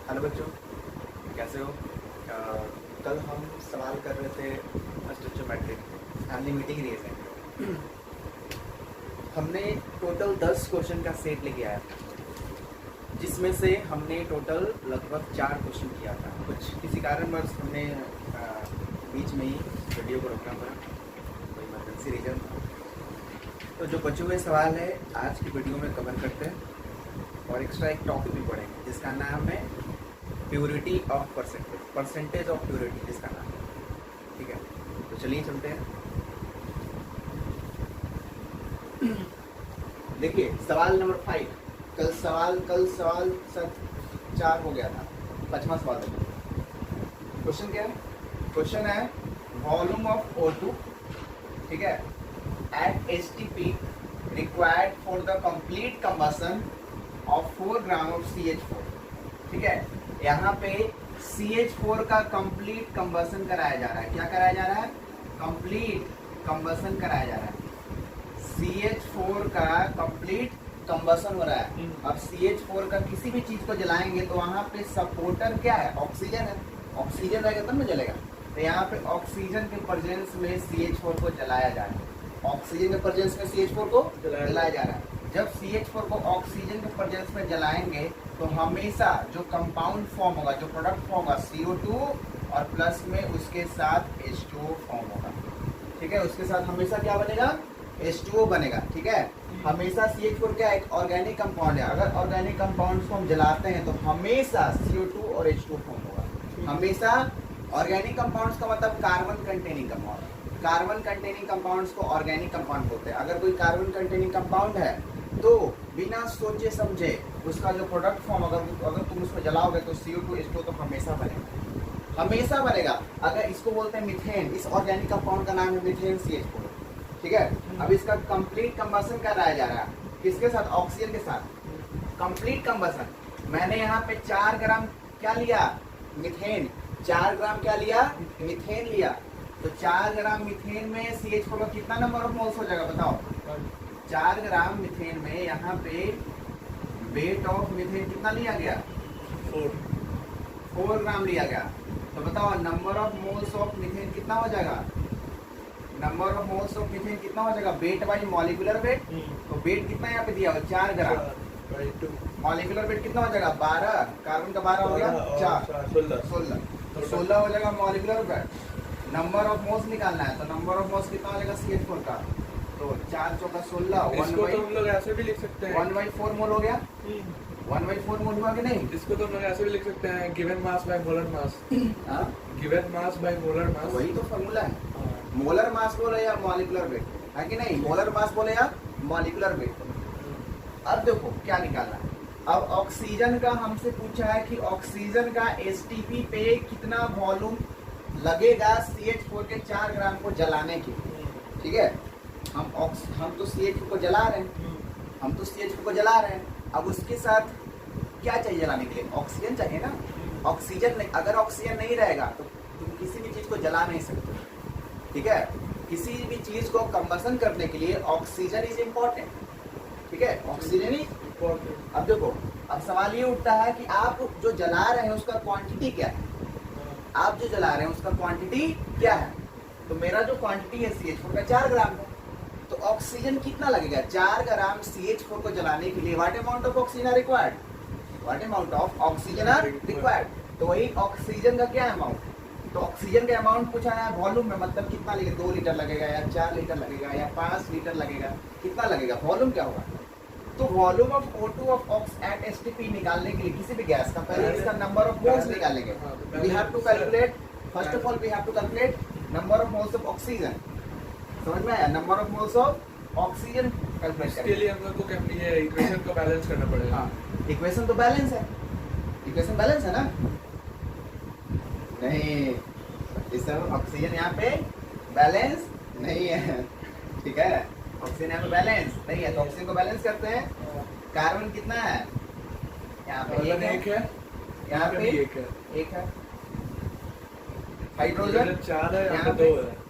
Hello बच्चों, कैसे हो? कल हम सवाल कर रहे थे स्टोचोमेट्रिक फैमिली मीटिंग रीजन। हमने टोटल 10 क्वेश्चन का सेट लेके आया था, जिसमें से हमने टोटल लगभग 4 क्वेश्चन किया था। कुछ किसी कारणवश हमने बीच में ही वीडियो को रोकना पड़ा, कोई इमरजेंसी रीजन था। तो जो बचे हुए सवाल है आज की वीडियो में कवर करते हैं, और एक्स्ट्रा एक टॉपिक भी पढ़ेंगे जिसका नाम है purity of percentage of purity, जिसका नाम है। ठीक है, तो चलिए चलते हैं। देखिए सवाल नंबर 5। कल सवाल सब 4 हो गया था, 5वां सवाल है। क्वेश्चन क्या है? क्वेश्चन है वॉल्यूम ऑफ O2, ठीक है, at STP required for the complete combustion of 4 gram of CH4। ठीक है, यहाँ पे CH4 का कंप्लीट कंबशन कराया जा रहा है। क्या कराया जा रहा है? कंप्लीट कंबशन कराया जा रहा है। CH4 का कंप्लीट कंबशन हो रहा है। अब CH4 का किसी भी चीज को जलाएंगे तो वहां पे सपोर्टर क्या है? ऑक्सीजन है। ऑक्सीजन रहेगा तब ना जलेगा। तो यहाँ पे ऑक्सीजन के प्रेजेंस में CH4 को जलाया जा रहा है। ऑक्सीजन के प्रेजेंस में CH4 को जलाया जा रहा है। जब CH4 को ऑक्सीजन के प्रेजेंस में जलाएंगे तो हमेशा जो कंपाउंड फॉर्म होगा, जो प्रोडक्ट फॉर्म होगा, CO2 और प्लस में उसके साथ H2O फॉर्म होगा। ठीक है, उसके साथ हमेशा क्या बनेगा? H2O बनेगा। ठीक है, हमेशा CH4 क्या एक ऑर्गेनिक कंपाउंड है। अगर ऑर्गेनिक कंपाउंड्स को हम जलाते हैं तो हमेशा CO2 और H2O फॉर्म होगा। हमेशा ऑर्गेनिक कंपाउंड्स का मतलब carbon containing compound. Carbon containing compounds को ऑर्गेनिक कंपाउंड बोलते हैं। अगर कोई कार्बन कंटेनिंग कंपाउंड है तो बिना सोचे समझे उसका जो प्रोडक्ट फॉर्म, अगर तुम उसको जलाओगे तो CO2 H2O तो हमेशा बनेगा, हमेशा बनेगा। अगर इसको बोलते हैं मीथेन, इस ऑर्गेनिक कंपाउंड का नाम है मीथेन CH4। ठीक है, अब इसका कंप्लीट कंबशन कराया जा रहा है किसके साथ? ऑक्सीजन के साथ। Complete combustion. मैंने यहाँ पे 4 ग्राम क्या लिया? मीथेन। 4 ग्राम क्या लिया? मीथेन लिया। तो 4 ग्राम मीथेन में CH4 का कितना नंबर ऑफ मोल्स हो जाएगा बताओ? 4 ग्राम मीथेन में यहाँ पे वेट ऑफ मीथेन कितना लिया गया? 4 ग्राम लिया गया। तो बताओ number of moles of methane कितना हो जाएगा? Number of moles of methane कितना हो जाएगा? Wait by molecular wait. तो वेट कितना यहाँ पे दिया हुआ? 4 ग्राम। मॉलिक्यूलर वेट कितना हो जाएगा? 12। कार्बन का 12 हो गया 4, 16। तो 16 हो जाएगा molecular weight. Number of moles निकालना है, तो नंबर ऑफ मोल्स कितना हो जाएगा CH4 का? तो 4 चौका 16। इसको तो हम लोग ऐसे भी लिख सकते हैं 1/4 मोल हो गया। 1/4 मोल हुआ कि नहीं? इसको तो हम लोग ऐसे भी लिख सकते हैं given mass by molar mass. Given mass by molar mass, वही तो फॉर्मूला है। मोलर मास बोले या मॉलिक्यूलर वेट, है कि नहीं? मोलर मास बोले या मॉलिक्यूलर वेट। अब देखो क्या निकालना है। अब ऑक्सीजन का हमसे पूछा है कि ऑक्सीजन का STP पे कितना वॉल्यूम लगेगा CH4 के 4 ग्राम को जलाने के। ठीक है, हम तो CH4 को जला रहे हैं, अब उसके साथ क्या चाहिए जलाने के लिए? ऑक्सीजन चाहिए ना। ऑक्सीजन नहीं, अगर ऑक्सीजन नहीं रहेगा तो तुम किसी भी चीज को जला नहीं सकते। ठीक है, किसी भी चीज को कंबशन करने के लिए ऑक्सीजन इज इम्पोर्टेंट। ठीक है, ऑक्सीजन इज इम्पोर्टेंट। अब देखो, अब सवाल ये उठता है कि आप जो जला रहे हैं उसका क्वांटिटी क्या है? आप जो जला रहे हैं उसका क्वांटिटी क्या है? तो मेरा जो क्वांटिटी है CH4 का 4 ग्राम है। तो ऑक्सीजन कितना लगेगा? 4 ग्राम CH4 को जलाने के लिए what amount of oxygen are required? What amount of oxygen are required? तो वही ऑक्सीजन का क्या अमाउंट? तो ऑक्सीजन का अमाउंट पूछा है वॉल्यूम में, मतलब कितना लगेगा? 2 लीटर लगेगा या 4 लीटर लगेगा या 5 लीटर लगेगा? कितना लगेगा? वॉल्यूम क्या होगा? तो volume of O2 of ox at STP निकालने के लिए किसी भी गैस का पहले इसका नंबर ऑफ मोल्स निकालेंगे। We have to calculate, first of all we have to calculate number of moles of oxygen. समझ में आया? Number of moles of oxygen calculate इसके लिए हम लोग को ये इक्वेशन को बैलेंस करना पड़ेगा। हाँ, इक्वेशन तो बैलेंस है। इक्वेशन बैलेंस है ना? नहीं, इस तरह ऑक्सीजन यहाँ पे बैलेंस नहीं है। ठीक है, ऑक्सीजन यहाँ पे बैलेंस नहीं है, तो ऑक्सीजन को बैलेंस करते हैं। कार्बन कितना है? यहाँ पे एक है, यहाँ पे एक है। हाइड्रोजन 4 है, यहाँ पे 2 है।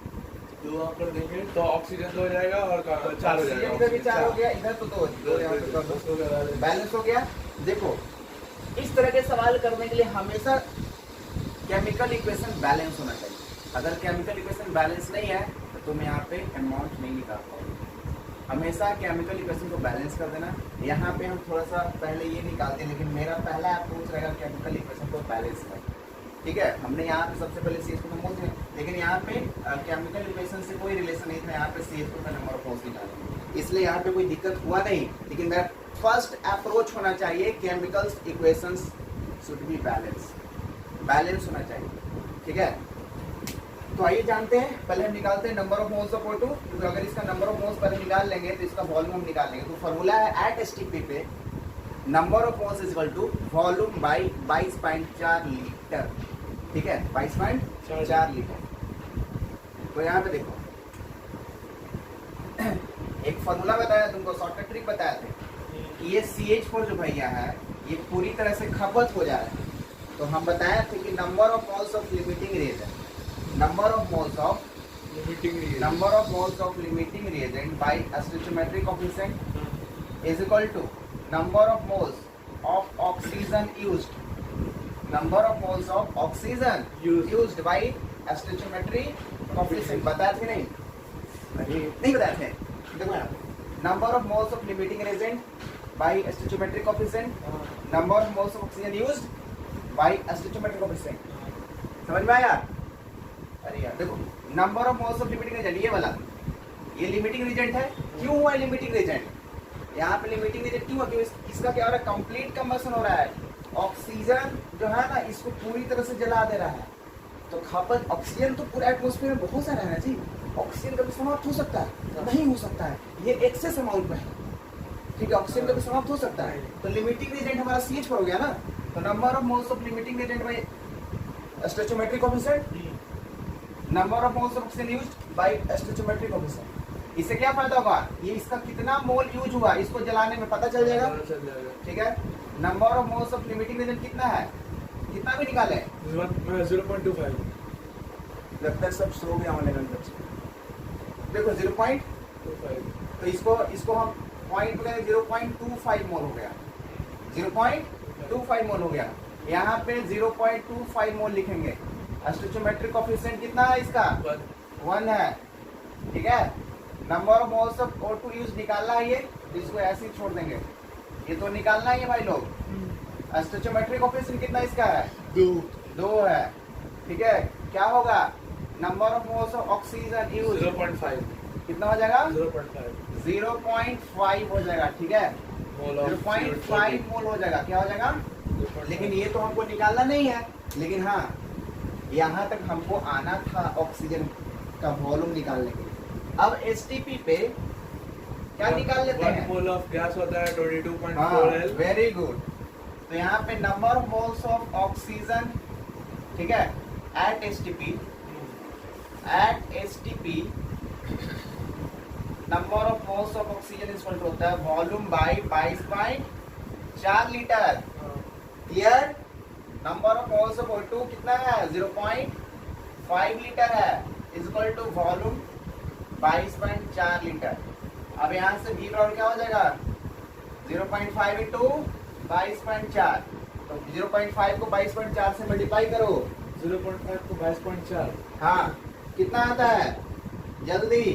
2 यहाँ पर देंगे तो ऑक्सीजन 2 हो जाएगा और 4 हो जाएगा। इधर भी 4 हो गया, इधर तो 2 बैलेंस हो गया। देखो इस तरह के सवाल करने के लिए हमेशा केमिकल इक्वेशन बैलेंस होना चाहिए। अगर केमिकल इक्वेशन बैलेंस नहीं है तो तुम यहाँ पे अमाउंट नहीं निकाल पाओगे। हमेशा केमिकल इक्वेशन को बैलेंस कर देना। यहाँ पे हम थोड़ा सा पहले ये निकालते हैं, लेकिन मेरा पहला अप्रोच रहेगा केमिकल इक्वेशन को बैलेंस कर। ठीक है, हमने यहाँ पे सबसे पहले सी एच को समझ लिया, लेकिन यहाँ पे केमिकल इक्वेशन से कोई रिलेशन नहीं था। यहाँ पे सी एच को नंबर ऑफ मोल्स निकालेंगे, इसलिए यहाँ पे कोई दिक्कत हुआ नहीं। लेकिन मेरा फर्स्ट अप्रोच होना चाहिए chemical equations should be balance होना चाहिए। ठीक है, तो आइए जानते हैं। पहले हम निकालते हैं number of moles of O2, क्योंकि अगर इसका नंबर ऑफ मोल्स पहले निकाल लेंगे तो इसका वॉल्यूम हम निकाल लेंगे। तो फॉर्मूला है एट एसटीपी पे number of moles is equal to volume by 22.4 litre. ठीक है, 22.4 लीटर। तो यहाँ पे देखो एक फॉर्मूला बताया तुमको, शॉर्टकट ट्रिक बताए थे कि ये CH4 जो भैया है ये पूरी तरह से खपत हो जा रहा है। तो हम बताए थे कि number of moles of limiting reagent number of moles of limiting reagent by stoichiometric coefficient is equal to number of moles of oxygen used used by stoichiometric coefficient। बताया थे नहीं बताया थे। देखो यहाँ number of moles of limiting reagent by stoichiometric coefficient, number of moles of oxygen used by stoichiometric coefficient। समझ में आया? अरे यार देखो, number of moles of limiting agent ये वाला, ये लिमिटिंग एजेंट है। क्यों हुआ लिमिटिंग एजेंट? यहाँ पे लिमिटिंग एजेंट क्यों हुआ? क्योंकि इसका क्या हो रहा है, कंप्लीट कंबशन हो रहा है। ऑक्सीजन जो है ना इसको पूरी तरह से जला दे रहा है। तो खपत ऑक्सीजन तो पूरे एटमॉस्फेयर में बहुत सारा है ना जी, ऑक्सीजन कभी समाप्त हो सकता है? नहीं हो सकता है, ये एक्सेस अमाउंट में है। ठीक है, ऑक्सीजन कभी समाप्त हो सकता है। तो लिमिटिंग एजेंट हमारा CH4 हो गया ना। तो number of moles of limiting agent by stoichiometric coefficient, number of moles of oxygen used by stoichiometric coefficient. इससे क्या फायदा होगा, ये इसका कितना मोल यूज हुआ इसको जलाने में पता चल जाएगा। ठीक है, number of moles of limiting agent कितना है, कितना भी निकाले 0.25। लगता है सब सो गया होने में बच्चे। देखो 0.25, तो इसको हम पॉइंट पे 0.25 मोल हो गया, 0.25 मोल हो गया। यहाँ पे 0.25 मोल लिखेंगे। स्टोइचोमेट्रिक कोएफिशिएंट कितना है इसका, 1 है। ठीक है, number of moles of O2 use निकालना है, ये इसको ऐसे ही छोड़ देंगे, ये तो निकालना ही है भाई लोग। स्टोइचोमेट्रिक कोएफिशिएंट कितना इसका है, 2 है। ठीक है, क्या होगा, number of moles of oxygen use 0.5 कितना हो जाएगा, 0.5 0.5 हो जाएगा। ठीक है, 0.5 मोल हो जाएगा। क्या हो जाएगा, लेकिन ये तो हमको निकालना नहीं है, लेकिन हाँ यहाँ तक हमको आना था ऑक्सीजन का वॉल्यूम निकालने के लिए। अब एसटीपी पे क्या निकाल लेते हैं, 1 मोल ऑफ गैस होता है 22.4 L। Very good. तो यहाँ पे number of moles of oxygen, ठीक है, at STP number of moles of oxygen equal to होता है volume by 22.4 litre. Clear, number of moles of O2 कितना है, 0.5 लीटर है, is equal to volume 22.4 litre. अब यहाँ से V बराबर क्या हो जाएगा, 0.5 इंटू 22.4। तो 0.5 को 22.4 से मल्टीप्लाई करो, 0.5 को 22.4, हाँ कितना आता है, जल्दी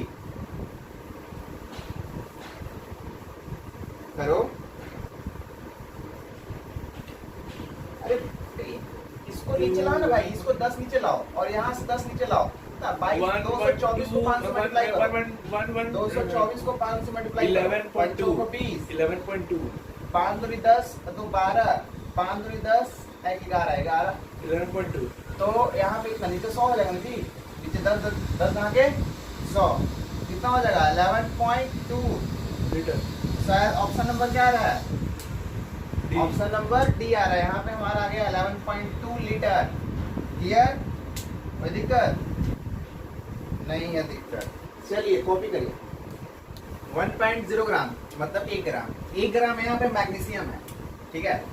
करो। अरे इसको नीचे लाओ ना भाई, इसको 10 नीचे लाओ और यहाँ से 10 नीचे लाओ। 224 को 5 से मल्टीप्लाई करो, 224 को 5 से मल्टीप्लाई करो, 11.2 को 20, 11.2, 5 दूनी 10 तो 12, 5 दूनी 10 11, 11.2। तो यहाँ पे कितना, नीचे 100 हो जाएगा ना जी, नीचे 10 यहाँ के 100 कितना हो जाएगा, 11.2 लीटर। शायद ऑप्शन नंबर क्या आ रहा है, D। ऑप्शन नंबर डी आ रहा है। यहाँ पे हमारा आ गया 11.2 लीटर। क्लियर, कोई दिक्कत नहीं है, दिक्कत। चलिए कॉपी करिए, 1.0 ग्राम मतलब 1 ग्राम। 1 ग्राम यहाँ पे मैग्नीशियम है। ठीक है,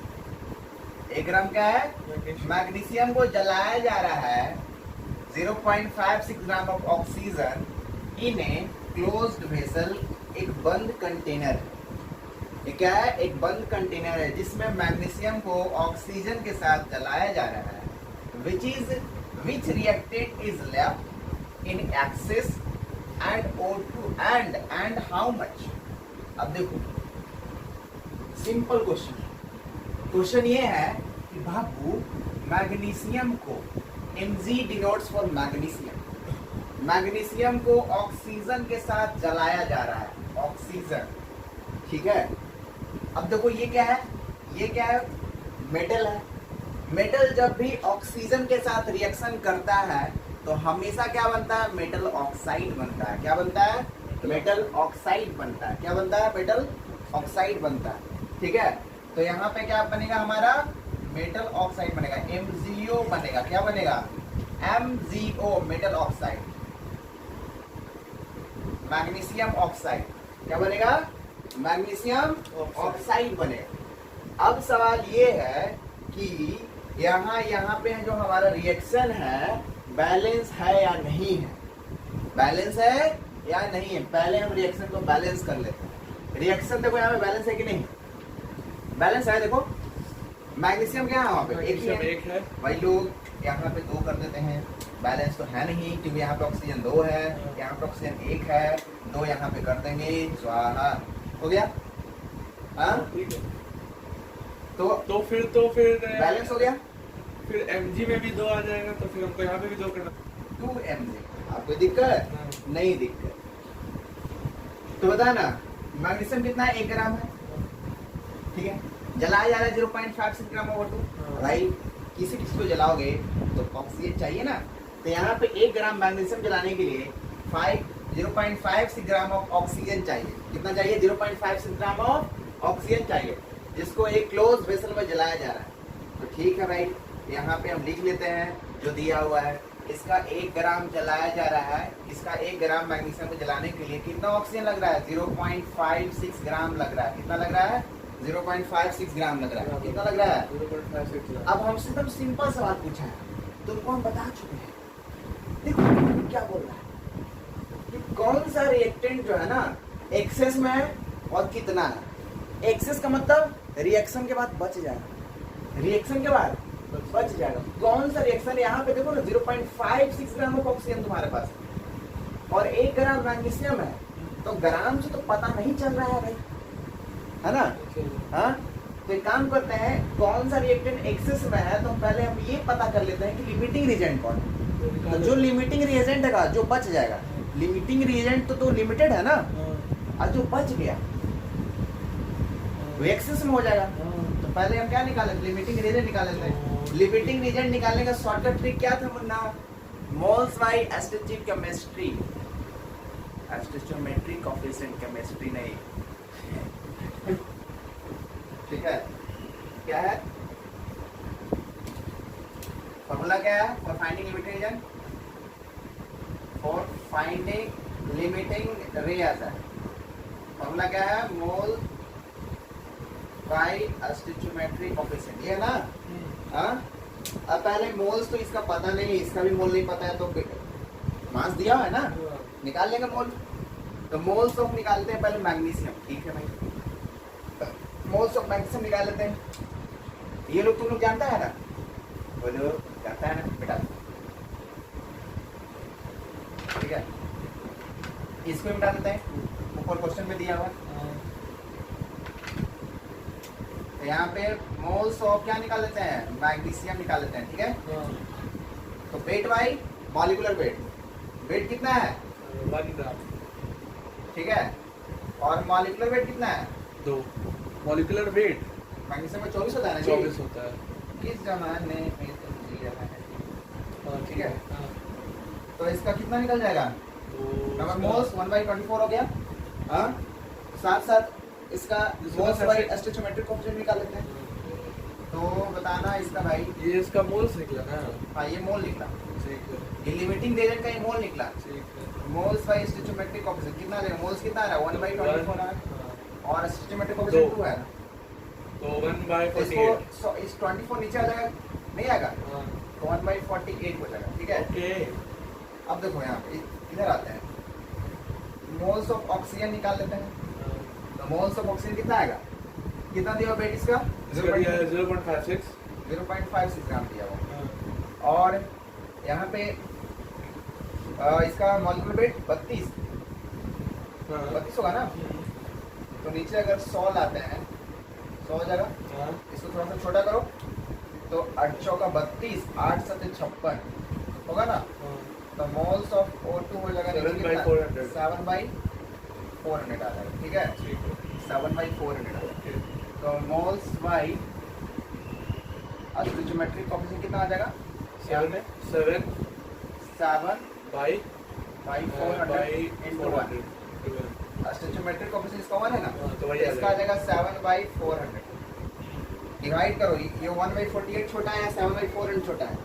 1 ग्राम क्या है, मैग्नीशियम को जलाया जा रहा है 0.56 gram of oxygen in a closed vessel, एक बंद कंटेनर। ये क्या है, एक बंद कंटेनर है जिसमें मैग्नीशियम को ऑक्सीजन के साथ जलाया जा रहा है, which reacted is left in excess and O2 and how much. अब देखो सिंपल क्वेश्चन ये है कि बाबू मैग्नीशियम को Mg डिनोट्स फॉर मैग्नीशियम को ऑक्सीजन के साथ जलाया जा रहा है, ऑक्सीजन, ठीक है। अब देखो ये क्या है, मेटल है। मेटल जब भी ऑक्सीजन के साथ रिएक्शन करता है तो हमेशा क्या बनता है, मेटल ऑक्साइड बनता है। क्या बनता है, मेटल ऑक्साइड बनता है। क्या बनता है, मेटल ऑक्साइड बनता है, ठीक है। तो यहाँ पे क्या बनेगा हमारा, मेटल ऑक्साइड बनेगा, MgO बनेगा। क्या बनेगा, MgO, metal oxide, magnesium oxide. क्या बनेगा, मैग्नीशियम ऑक्साइड बनेगा। अब सवाल ये है कि यहाँ पे जो हमारा रिएक्शन है बैलेंस है या नहीं है, बैलेंस है या नहीं है। पहले हम रिएक्शन को बैलेंस कर लेते हैं। रिएक्शन देखो यहाँ पे बैलेंस है कि नहीं, बैलेंस है। देखो मैग्नीशियम क्या है वहाँ पे, एक है। भाई लोग यहाँ पे 2 कर देते हैं, बैलेंस तो है नहीं क्योंकि यहाँ पे ऑक्सीजन 2 है, यहाँ पे ऑक्सीजन 1 है, 2 यहाँ पे कर देंगे, स्वाहा, हो गया। हाँ तो फिर बैलेंस हो गया। फिर Mg में भी 2 आ जाएगा, तो फिर हमको यहाँ पे भी 2 करना। 2 Mg, आपको दिक्कत नहीं, दिक्कत तो बता ना, मैग्नीशियम कितना है, 1 ग्राम है, ठीक है। जलाया जा रहा है 0.56 ग्राम O2, राइट। किसी को जलाओगे तो ऑक्सीजन चाहिए ना, तो यहाँ पे 1 ग्राम मैग्नीशियम जलाने के लिए 0.56 ग्राम ऑफ ऑक्सीजन चाहिए। कितना चाहिए, 0.56 ग्राम ऑफ ऑक्सीजन चाहिए, जिसको एक क्लोज वेसल में जलाया जा रहा है। तो ठीक है राइट, यहाँ पे हम लिख लेते हैं जो दिया हुआ है। इसका 1 ग्राम जलाया जा रहा है, इसका 1 ग्राम मैग्नीशियम को जलाने के लिए कितना ऑक्सीजन लग रहा है, 0.56 ग्राम लग रहा है। कितना लग रहा है, 0.56 ग्राम लग रहा है। कितना लग रहा है, 0.56 ग्राम। अब हमसे एकदम सिंपल सवाल पूछा है, तुमको हम बता चुके हैं। देखो क्या बोल रहा है कि कौन सा रिएक्टेंट जो है ना एक्सेस में है और कितना है। एक्सेस का मतलब रिएक्शन के बाद बच जाएगा, रिएक्शन के बाद बच जाएगा। कौन सा रिएक्शन, यहाँ पे देखो ना 0.56 ग्राम ऑफ ऑक्सीजन तुम्हारे पास और 1 ग्राम मैग्नीशियम है, तो ग्राम से तो पता नहीं चल रहा है भाई, है ना। हाँ तो एक काम करते हैं, कौन सा रिएक्टेंट एक्सेस में है तो पहले हम ये पता कर लेते हैं कि लिमिटिंग रिएजेंट कौन है। तो जो लिमिटिंग रिएजेंट है जो बच जाएगा, लिमिटिंग रिएजेंट तो लिमिटेड है ना, और जो बच गया वो एक्सेस में हो जाएगा। तो पहले हम क्या निकाले, लिमिटिंग रिएजेंट निकाल लेते हैं। लिमिटिंग रिएजेंट निकालने का शॉर्टकट ट्रिक क्या था मुन्ना, moles by stoichiometry, stoichiometric coefficient chemistry नहीं, ठीक है। क्या है फॉर्मूला, क्या है for finding limiting reagent, for finding limiting reagent formula क्या है, मोल बाय स्टोइचियोमेट्रिक कोएफिशिएंट, ये ना। हाँ अब पहले मोल्स तो इसका पता नहीं, इसका भी मोल नहीं पता है, तो मास दिया है ना, निकाल लेंगे मोल। तो मोल्स ऑफ निकालते हैं पहले मैग्नीशियम, ठीक है भाई, मोल्स ऑफ मैग्नीशियम निकाल लेते हैं। ये लोग तुम लोग जानता है ना, बोलो जानता है ना बेटा, ठीक है। इसको मिटा देते हैं, ऊपर क्वेश्चन में दिया हुआ। तो यहाँ पे मोल्स ऑफ क्या निकाल लेते हैं, मैग्नीशियम निकाल लेते हैं, ठीक है। तो weight by molecular weight, weight कितना है 1 ग्राम, ठीक है, और मॉलिक्यूलर वेट कितना है 2। मॉलिक्यूलर वेट मैग्नीशियम में 24 होता है ना, 24 होता है। किस जमाने में तुम जी रहा है, ठीक है। हाँ। तो इसका कितना निकल जाएगा, नंबर मोल्स 1/24 हो गया। हाँ साथ साथ इसका मोल्स बाय स्टोइचियोमेट्रिक कोएफिशिएंट निकाल लेते हैं। तो बताना इसका भाई, ये इसका मोल्स निकला ना, हाँ ये मोल निकला, ठीक है, ये लिमिटिंग रिएजेंट का ये मोल निकला। ठीक है। मोल्स बाय स्टोइचियोमेट्रिक कोएफिशिएंट कितना आ रहा है, मोल्स कितना आ रहा है 1/24 आ रहा है, और स्टोइचियोमेट्रिक कोएफिशिएंट 2 है ना, तो 1/48। इसको इस 24 नीचे आ जाएगा, नहीं आएगा, हाँ, तो 1/48 हो जाएगा, ठीक है। ओके। अब देखो यहाँ पे इधर आते हैं, मोल्स ऑफ ऑक्सीजन निकाल लेते हैं। तो मोल्स ऑफ ऑक्सीजन कितना आएगा, कितना दिया वेट इसका? इसका दिया है 0.56 0.56 ग्राम दिया हुआ। और यहाँ पे इसका मॉलिक्यूलर वेट 32 होगा ना। तो नीचे अगर 100 लाते हैं 100 हो जाएगा। इसको थोड़ा सा छोटा करो तो 8 चौका 32 8 7 56 होगा ना। तो मोल्स ऑफ O2 हो जाएगा 7/400 7/400 आ जाएगा। ठीक है 7/400 आ जाएगा। तो मोल्स बाई स्टोइचोमेट्रिक कोएफिशिएंट कितना आ जाएगा? 7 बाई by 400 into 1। स्टोइचोमेट्रिक कोएफिशिएंट इसका 1 है ना, तो वही इसका आ जाएगा 7/400। डिवाइड करो, ये 1/48 छोटा है या 7/400 छोटा है?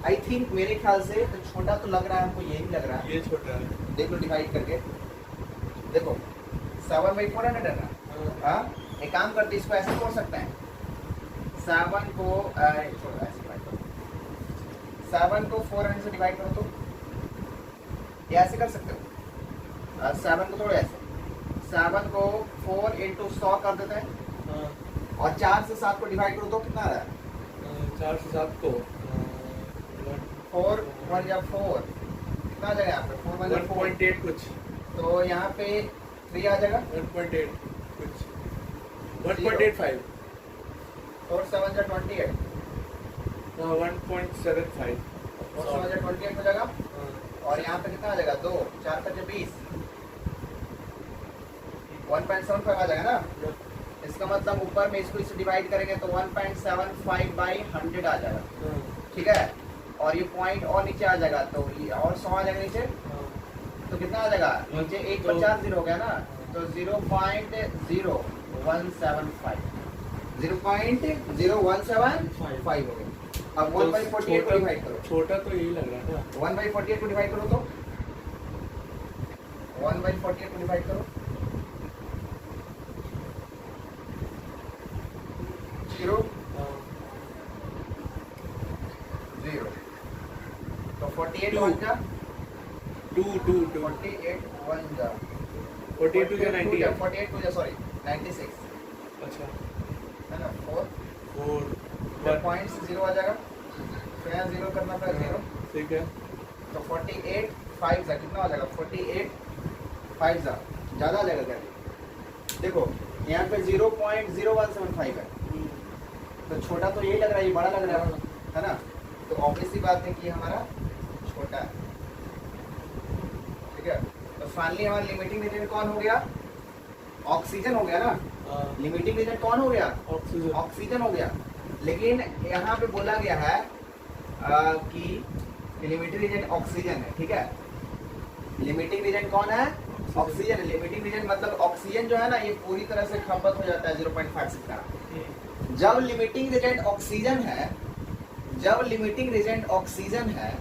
आई थिंक मेरे ख्याल से तो छोटा तो लग रहा है हमको, यही लग रहा है। ये छोटा है। देख लो डिवाइड करके, देखो 7/400 है ना। हाँ एक काम करते इसको ऐसे छोड़ सकते हैं, 7 को छोड़ो ऐसे डिवाइड करो, 7 को 400 से डिवाइड करो तो ये ऐसे कर सकते हो। 7 को थोड़ा ऐसे, 7 को 4 into 100 कर देते हैं और 4 से 7 को डिवाइड करो तो कितना आ रहा है? 4 से 7 को 4 1 या 4 कितना आ जाएगा यहाँ पे? 4 1 या 4 1.8 कुछ, तो यहाँ पे 3 आ जाएगा। 1.8 कुछ, 1.85 4 7 या 28 1.75 4 7 या 28 हो जाएगा। और यहाँ पे कितना आ जाएगा? 2 4 5 20 1.75 आ जाएगा ना। इसका मतलब ऊपर में इसको इससे डिवाइड करेंगे तो 1.75/100 आ जाएगा। ठीक है, और ये पॉइंट और नीचे आ जाएगा तो ये और 100 आ जाएगा नीचे। तो कितना आ जाएगा? नीचे 1 पर 4 0 हो गया ना, तो 0.0175 0.0175 हो गया। अब 1/48 को डिवाइड करो, छोटा तो यही लग रहा है ना। 1/48 को डिवाइड करो तो 1/48 को डिवाइड करो 0 0 तो 48 1 जा 2 48 1 जा 42 या 90 है। 48 2 जा सॉरी 96 अच्छा है ना। 4 4 पॉइंट से 0 आ जाएगा, तो यहाँ 0 करना पड़ेगा 0। ठीक है। तो 48 5 जा कितना आ जाएगा? 48 5 जा ज़्यादा आ जाएगा क्या? देखो यहाँ पे 0.0175 है, तो छोटा तो यही लग रहा है, ये बड़ा लग रहा है ना। तो ऑब्वियसली बात है कि हमारा छोटा है। ठीक है, तो फाइनली हमारा लिमिटिंग रीजन कौन हो गया? ऑक्सीजन हो गया ना। लिमिटिंग रीजन कौन हो गया? ऑक्सीजन। ऑक्सीजन हो गया। लेकिन यहाँ पे बोला गया है कि लिमिटिंग रीजन ऑक्सीजन है। ठीक है, लिमिटिंग रीजन कौन है? ऑक्सीजन। लिमिटिंग रीजन मतलब ऑक्सीजन जो है ना ये पूरी तरह से खपत हो जाता है 0.56 का। जब लिमिटिंग रीजन ऑक्सीजन है, जब लिमिटिंग रीजन ऑक्सीजन है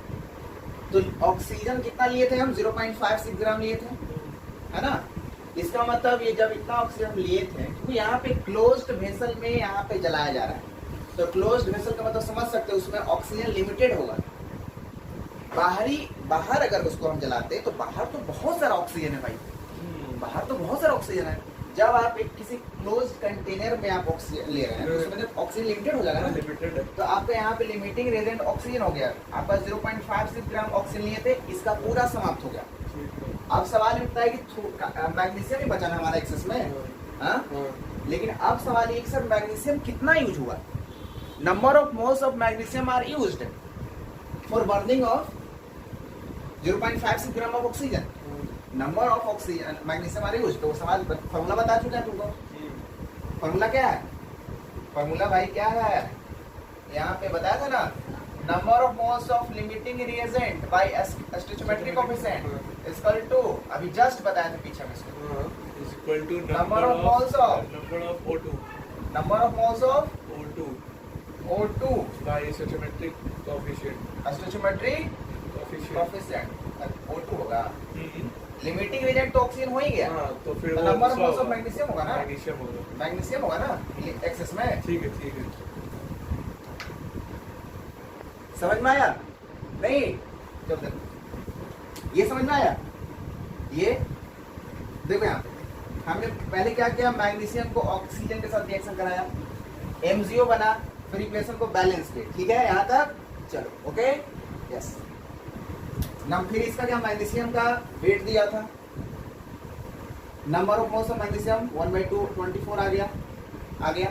तो ऑक्सीजन कितना लिए थे हम? 0.56 ग्राम लिए थे, है ना। इसका मतलब ये जब इतना ऑक्सीजन लिए थे, क्योंकि यहाँ पे क्लोज्ड वेसल में यहाँ पे जलाया जा रहा है, तो क्लोज्ड वेसल का मतलब समझ सकते हो उसमें ऑक्सीजन लिमिटेड होगा। बाहर अगर उसको हम जलाते तो बाहर तो बहुत सारा ऑक्सीजन है भाई, बाहर तो बहुत सारा ऑक्सीजन है। जब आप एक किसी क्लोज्ड कंटेनर में आप ऑक्सीजन ले रहे हैं तो उसमें ऑक्सीजन लिमिटेड हो जाएगा ना। लिमिटेड है। तो आपका यहाँ पे लिमिटिंग रेजेंट ऑक्सीजन हो गया, आपका 0.56 ग्राम ऑक्सीजन लिए थे, इसका पूरा समाप्त हो गया। अब सवाल उठता है कि मैग्नीशियम ही बचा ना हमारा एक्सेस में, हाँ? लेकिन अब सवाल ये कि सर मैग्नीशियम कितना यूज हुआ? Number of moles of magnesium are used for burning of 0.56 gram of oxygen. Number of oxygen magnesium are used. तो सवाल फॉर्मूला बता चुका है तुमको। फॉर्मूला क्या है? फॉर्मूला भाई क्या है? यहाँ पे बताया था ना, number of moles of limiting reagent by stoichiometric coefficient is equal to, अभी जस्ट बताया था पीछे में इसको, is equal to number of moles of O2 number of moles of O2 O2 by stoichiometric coefficient stoichiometric coefficient. Coefficient O2 होगा। Limiting reagent तो oxygen हो ही गया, हाँ, तो फिर तो वो नंबर ऑफ दूसरा मोल्स ऑफ होगा। मैग्नीशियम होगा ना, मैग्नीशियम होगा। मैग्नीशियम होगा ना एक्सेस में। ठीक है ठीक है। समझ में आया? नहीं चलो देखो, ये समझ में आया? ये देखो यहाँ पे हमने पहले क्या किया, मैग्नीशियम को ऑक्सीजन के साथ रिएक्शन कराया, MgO बना, फिर इक्वेशन को बैलेंस किया, ठीक है यहाँ तक, चलो ओके यस। नम फिर इसका क्या, मैग्नीशियम का वेट दिया था, number of moles of magnesium 1/2 24 आ गया।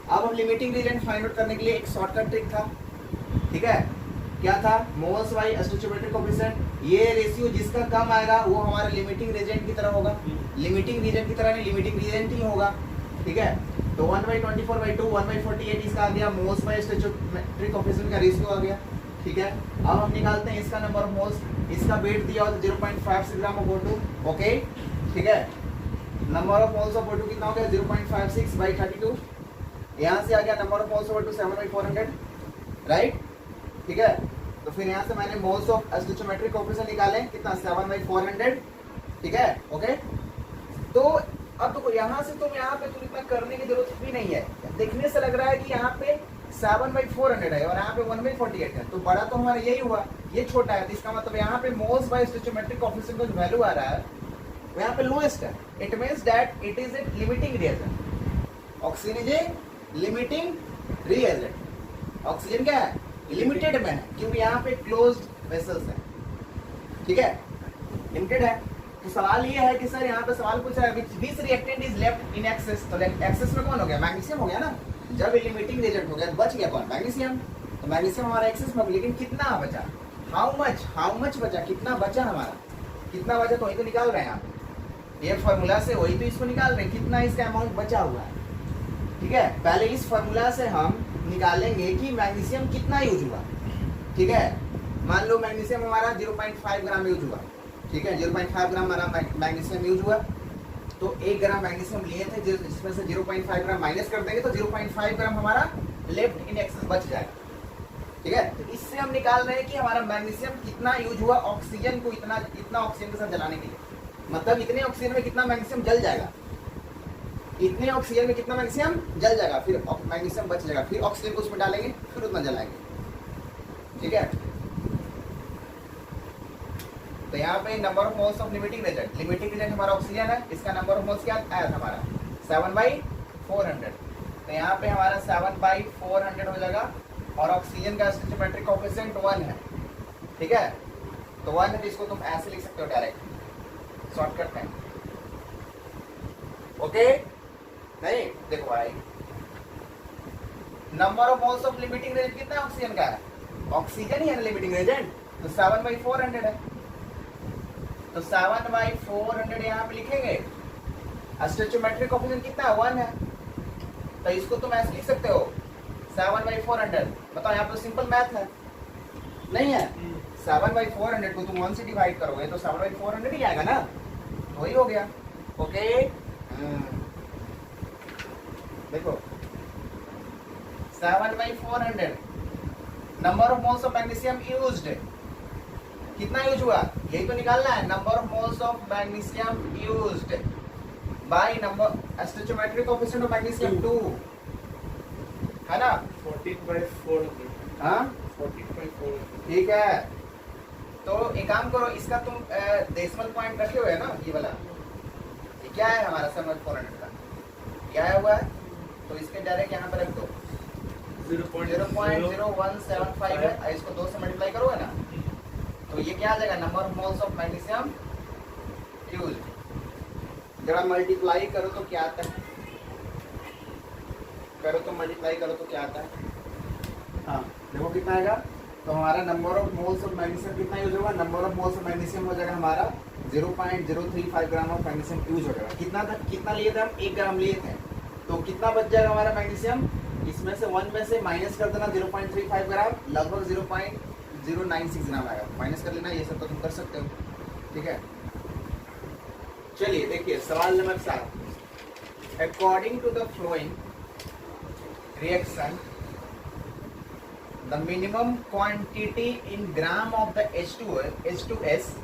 अब हम लिमिटिंग रीजन फाइंड आउट करने के लिए एक शॉर्टकट ट्रिक था, ठीक है, क्या था, मोल्स बाई स्टोइचोमेट्रिक कोएफिशिएंट, ये रेशियो जिसका कम आएगा वो हमारा लिमिटिंग रीजन की तरह होगा, लिमिटिंग रीजन की तरह नहीं, लिमिटिंग रीजन ही होगा, ठीक है। तो 1/24/2 1/48 इसका आ गया, मोल्स बाई स्टोइचोमेट्रिक कोएफिशिएंट का रेशियो आ गया, ठीक है। अब हम निकालते हैं इसका नंबर ऑफ मोल्स, इसका वेट दिया हो तो 0.56 ग्राम ऑफ O2, ओके, ठीक है। Number of moles of O2 कितना हो गया, 0.56/32, यहाँ से आ गया number of moles of O2 7/400, right, ठीक है। तो फिर यहाँ से मैंने मोल्स ऑफ स्टोइचोमेट्रिक कोएफिशिएंट निकाले, कितना 7/400, ठीक है, ओके। तो अब तो यहाँ से तुम यहाँ पे तुम इतना करने की जरूरत भी नहीं है, देखने से लग रहा है कि यहाँ पे 7/400 है और यहाँ पे 1/48 है, तो बड़ा तो हमारा यही हुआ, ये छोटा है, तो इसका मतलब यहाँ पे मोल्स बाय स्टोइचोमेट्रिक कोएफिशिएंट का जो वैल्यू आ रहा है वो यहाँ पे लोएस्ट है, it means that it is a limiting reagent, oxygen is a limiting reagent, oxygen क्या है, लिमिटेड में है, क्योंकि यहाँ पे क्लोज्ड वेसल्स है, ठीक है, लिमिटेड है। तो सवाल ये है कि सर यहाँ पे सवाल पूछा है which reactant is left in excess, तो एक्सेस में कौन हो गया, मैग्नीशियम हो गया ना, जब लिमिटिंग रिएजेंट हो गया बच गया कौन, मैग्नीशियम, तो मैग्नीशियम हमारा एक्सेस में, लेकिन कितना बचा, हाउ मच बचा, कितना बचा हमारा, कितना बचा, तो वही तो निकाल रहे हैं आप, ये फार्मूला से वही तो इसको निकाल रहे हैं, कितना इसका अमाउंट बचा हुआ है, ठीक है। पहले इस फार्मूला से हम निकालेंगे कि मैग्नीशियम कितना यूज हुआ, ठीक है। मान लो मैग्नीशियम हमारा 0.5 ग्राम यूज हुआ, ठीक है, 0.5 ग्राम हमारा मैग्नीशियम यूज हुआ, तो 1 ग्राम मैग्नीशियम लिए थे, जिसमें से 0.5 ग्राम माइनस कर देंगे तो 0.5 ग्राम हमारा लेफ्ट इन एक्सेस बच जाएगा, ठीक है। तो इससे हम निकाल रहे हैं कि हमारा मैग्नीशियम कितना यूज हुआ ऑक्सीजन को, इतना ऑक्सीजन के साथ जलाने के लिए, मतलब इतने ऑक्सीजन में कितना मैग्नीशियम जल जाएगा, इतने ऑक्सीजन में कितना मैग्नीशियम जल जाएगा, फिर मैग्नीशियम बच जाएगा, फिर ऑक्सीजन को उसमें डालेंगे, फिर उतना जलाएंगे, ठीक है। तो यहाँ पे number of moles of limiting reagent हमारा ऑक्सीजन है, इसका नंबर ऑफ मोल्स क्या आया था हमारा 7/400, तो यहाँ पे हमारा 7/400 हो जाएगा, और ऑक्सीजन का स्टोइचोमेट्रिक कोएफिशिएंट 1 है, ठीक है, तो 1 है, तो इसको तुम ऐसे लिख सकते हो डायरेक्ट शॉर्टकट में, ओके। नहीं देखो भाई, number of moles of limiting reagent कितना है ऑक्सीजन का है, ऑक्सीजन ही है लिमिटिंग रिएजेंट, तो 7/400 है, तो 7/400 यहाँ पे लिखेंगे, स्टोइचोमेट्रिक कोएफिशिएंट कितना है 1 है, तो इसको तुम ऐसे लिख सकते हो 7/400, बताओ यहाँ पे सिंपल मैथ है, नहीं है, 7/400 को तुम 1 से डिवाइड करोगे तो 7/400 ही आएगा ना, तो वही हो गया, ओके। देखो 7/400 number of moles of magnesium used, कितना यूज हुआ, यही तो निकालना है, number of moles of magnesium used by number stoichiometric coefficient of magnesium 2, है ना, 14/400, हाँ 14/400, ठीक है। तो एक काम करो, इसका तुम डेसिमल पॉइंट रखे हुए है ना, ये वाला, ये क्या है हमारा 7/400 का, क्या है हुआ है, तो इसके डायरेक्ट यहाँ पर रख दो, 0.0175 है, इसको 2 से मल्टीप्लाई करोगे ना, तो ये क्या आ जाएगा, number of moles of magnesium used, जरा मल्टीप्लाई करो तो क्या आता है, मल्टीप्लाई करो तो क्या आता है, हाँ देखो कितना आएगा, तो हमारा number of moles of magnesium कितना यूज होगा, number of moles of magnesium हो जाएगा हमारा 0.035 ग्राम ऑफ मैग्नीशियम यूज हो जाएगा, कितना था, कितना लिए थे हम, 1 ग्राम लिए थे, तो कितना बच जाएगा हमारा मैग्नीशियम, इसमें से 1 में से माइनस कर देना 0.35 ग्राम, लगभग 0.096 ग्राम आएगा, माइनस कर लेना, ये सब तो तुम कर सकते हो, ठीक है। चलिए देखिए सवाल नंबर 7, according to the following reaction the minimum quantity in gram of the H2S